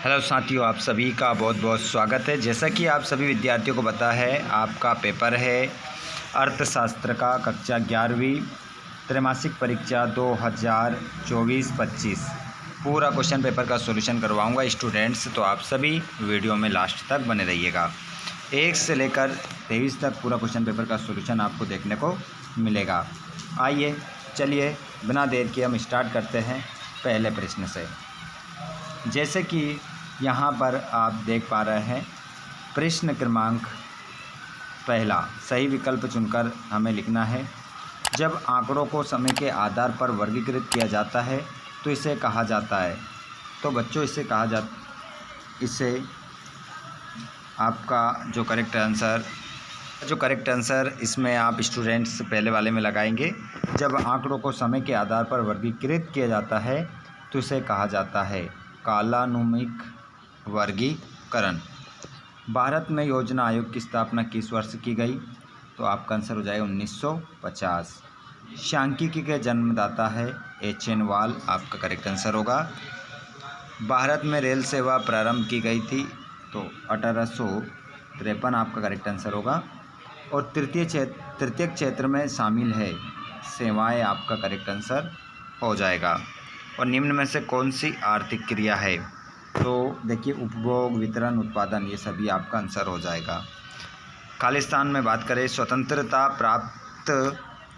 Hello साथियों, आप सभी का बहुत बहुत स्वागत है। जैसा कि आप सभी विद्यार्थियों को पता है, आपका पेपर है अर्थशास्त्र का कक्षा 11वीं त्रैमासिक परीक्षा 2024-25। पूरा क्वेश्चन पेपर का सॉल्यूशन करवाऊंगा स्टूडेंट्स, तो आप सभी वीडियो में लास्ट तक बने रहिएगा। 1 से लेकर 23 तक पूरा क्वेश्चन पेपर का सॉल्यूशन आपको देखने को मिलेगा। आइए चलिए बिना देर के हम स्टार्ट करते हैं पहले प्रश्न से। जैसे कि यहाँ पर आप देख पा रहे हैं, प्रश्न क्रमांक पहला सही विकल्प चुनकर हमें लिखना है। जब आंकड़ों को समय के आधार पर वर्गीकृत किया जाता है तो इसे कहा जाता है। तो बच्चों इसे आपका जो करेक्ट आंसर इसमें आप स्टूडेंट्स पहले वाले में लगाएंगे। जब आंकड़ों को समय के आधार पर वर्गीकृत किया जाता है तो इसे कहा जाता है कालानुक्रमिक वर्गीकरण। भारत में योजना आयोग की स्थापना किस वर्ष की गई? तो आपका आंसर हो जाएगा 1950। सांख्यिकी के जन्मदाता है एच.एन. वाल, आपका करेक्ट आंसर होगा। भारत में रेल सेवा प्रारंभ की गई थी, तो 1853 आपका करेक्ट आंसर होगा। और तृतीय क्षेत्र में शामिल है सेवाएं, आपका करेक्ट आंसर हो जाएगा। और निम्न में से कौन सी आर्थिक क्रिया है? तो देखिए, उपभोग, वितरण, उत्पादन, ये सभी आपका आंसर हो जाएगा। खालिस्तान में बात करें, स्वतंत्रता प्राप्त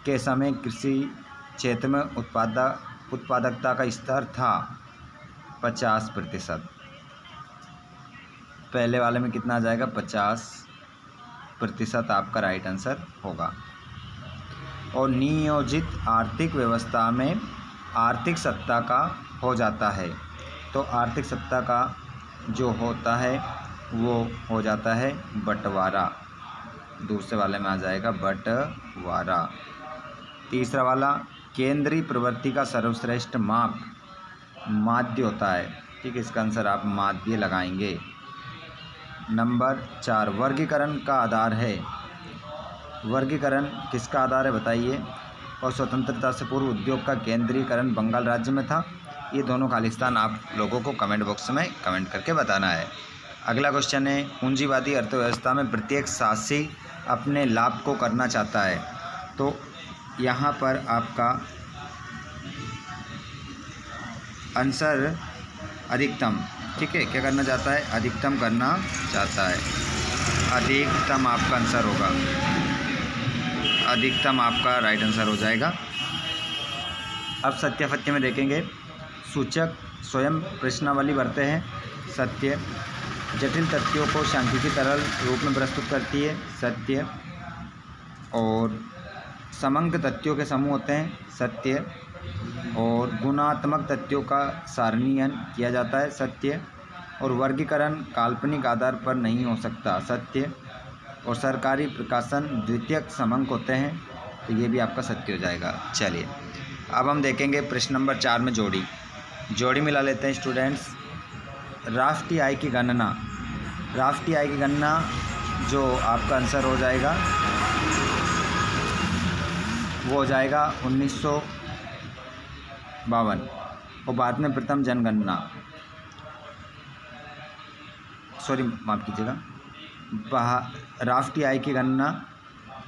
के समय कृषि क्षेत्र में उत्पादकता का स्तर था 50%। पहले वाले में कितना आ जाएगा? 50% आपका राइट आंसर होगा। और नियोजित आर्थिक व्यवस्था में आर्थिक सत्ता का हो जाता है, तो आर्थिक सत्ता का जो होता है वो हो जाता है बंटवारा। दूसरे वाले में आ जाएगा बंटवारा। तीसरा वाला, केंद्रीय प्रवृत्ति का सर्वश्रेष्ठ माप माध्य होता है। ठीक है, इसका आंसर आप माध्य लगाएंगे। नंबर 4, वर्गीकरण का आधार है। वर्गीकरण किसका आधार है बताइए? और स्वतंत्रता से पूर्व उद्योग का केंद्रीकरण बंगाल राज्य में था। ये दोनों खालिस्तान आप लोगों को कमेंट बॉक्स में कमेंट करके बताना है। अगला क्वेश्चन है, पूंजीवादी अर्थव्यवस्था में प्रत्येक शासी अपने लाभ को करना चाहता है। तो यहाँ पर आपका आंसर अधिकतम, ठीक है, क्या करना चाहता है? अधिकतम करना चाहता है। अधिकतम आपका आंसर होगा। अधिकतम आपका राइट आंसर हो जाएगा। अब सत्यापत्य में देखेंगे, सूचक स्वयं प्रश्नावली भरते हैं। सत्य। जटिल तथ्यों को सांख्यिकी तरल रूप में प्रस्तुत करती है। सत्य। और समंक तथ्यों के समूह होते हैं। सत्य। और गुणात्मक तथ्यों का सारणीयन किया जाता है। सत्य। और वर्गीकरण काल्पनिक आधार पर नहीं हो सकता। सत्य। और सरकारी प्रकाशन द्वितीयक समंक होते हैं, तो ये भी आपका सत्य हो जाएगा। चलिए अब हम देखेंगे प्रश्न नंबर 4 में जोड़ी मिला लेते हैं स्टूडेंट्स। राष्ट्रीय आय की गणना जो आपका आंसर हो जाएगा वो हो जाएगा 1952। और बाद में प्रथम जनगणना, माफ़ कीजिएगा, राष्ट्रीय आय की गणना,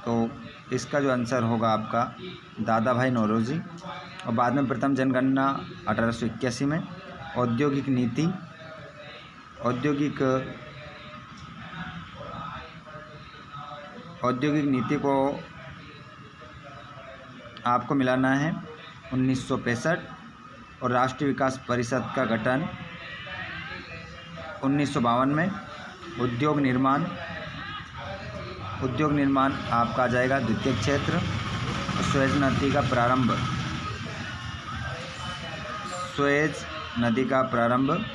तो इसका जो आंसर होगा आपका दादा भाई नौरोजी। और बाद में प्रथम जनगणना 1881 में। औद्योगिक नीति को आपको मिलाना है 1965। और राष्ट्रीय विकास परिषद का गठन 1952 में। उद्योग निर्माण आपका आ जाएगा द्वितीय क्षेत्र। सुएज नदी का प्रारंभ,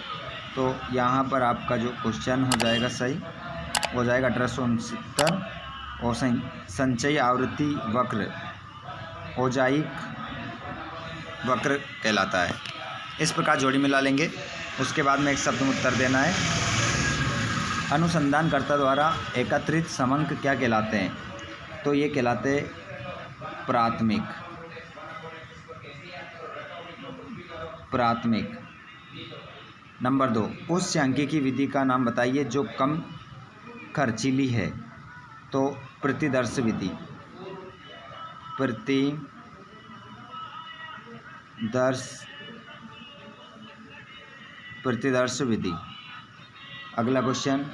तो यहाँ पर आपका जो क्वेश्चन हो जाएगा सही हो जाएगा 1869। और संचयी आवृत्ति वक्र ओजाइक वक्र कहलाता है। इस प्रकार जोड़ी मिला लेंगे। उसके बाद में एक शब्द में उत्तर देना है। अनुसंधानकर्ता द्वारा एकत्रित समंक क्या कहलाते हैं? तो ये कहलाते प्राथमिक। नंबर 2, उस सांख्यिकी विधि का नाम बताइए जो कम खर्चीली है। तो प्रतिदर्श विधि, प्रतिदर्श विधि। अगला क्वेश्चन,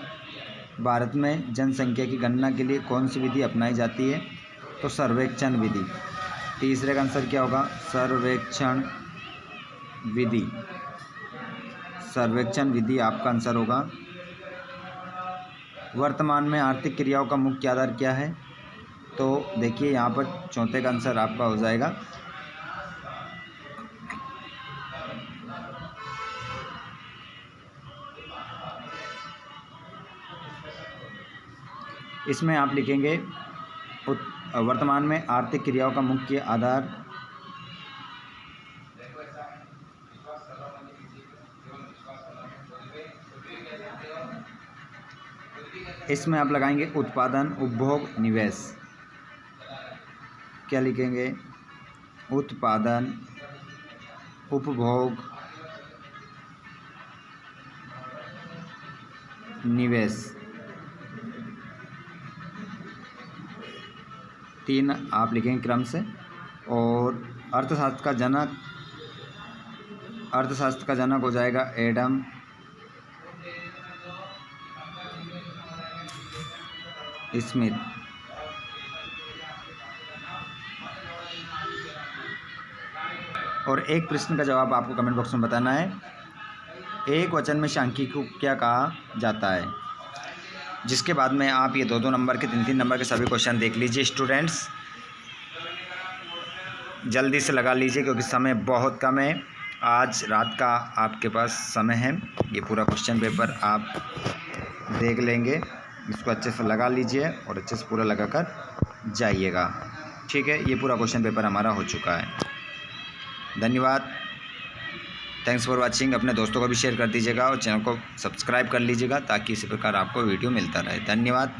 भारत में जनसंख्या की गणना के लिए कौन सी विधि अपनाई जाती है? तो सर्वेक्षण विधि। तीसरे का आंसर क्या होगा? सर्वेक्षण विधि। सर्वेक्षण विधि आपका आंसर होगा। वर्तमान में आर्थिक क्रियाओं का मुख्य आधार क्या है? तो देखिए यहाँ पर चौथे का आंसर आपका हो जाएगा इसमें आप लिखेंगे वर्तमान में आर्थिक क्रियाओं का मुख्य आधार इसमें आप लगाएंगे उत्पादन, उपभोग, निवेश। क्या लिखेंगे? उत्पादन, उपभोग, निवेश। 3 आप लिखेंगे क्रम से। और अर्थशास्त्र का जनक हो जाएगा एडम स्मिथ। और एक प्रश्न का जवाब आपको कमेंट बॉक्स में बताना है। एक वचन में सांख्यिकी को क्या कहा जाता है? जिसके बाद में आप ये 2-2 नंबर के 3-3 नंबर के सभी क्वेश्चन देख लीजिए। स्टूडेंट्स जल्दी से लगा लीजिए क्योंकि समय बहुत कम है। आज रात का आपके पास समय है। ये पूरा क्वेश्चन पेपर आप देख लेंगे, इसको अच्छे से लगा लीजिए और अच्छे से पूरा लगा कर जाइएगा। ठीक है, ये पूरा क्वेश्चन पेपर हमारा हो चुका है। धन्यवाद, थैंक्स फॉर वाचिंग। अपने दोस्तों को भी शेयर कर दीजिएगा और चैनल को सब्सक्राइब कर लीजिएगा ताकि इसी प्रकार आपको वीडियो मिलता रहे। धन्यवाद।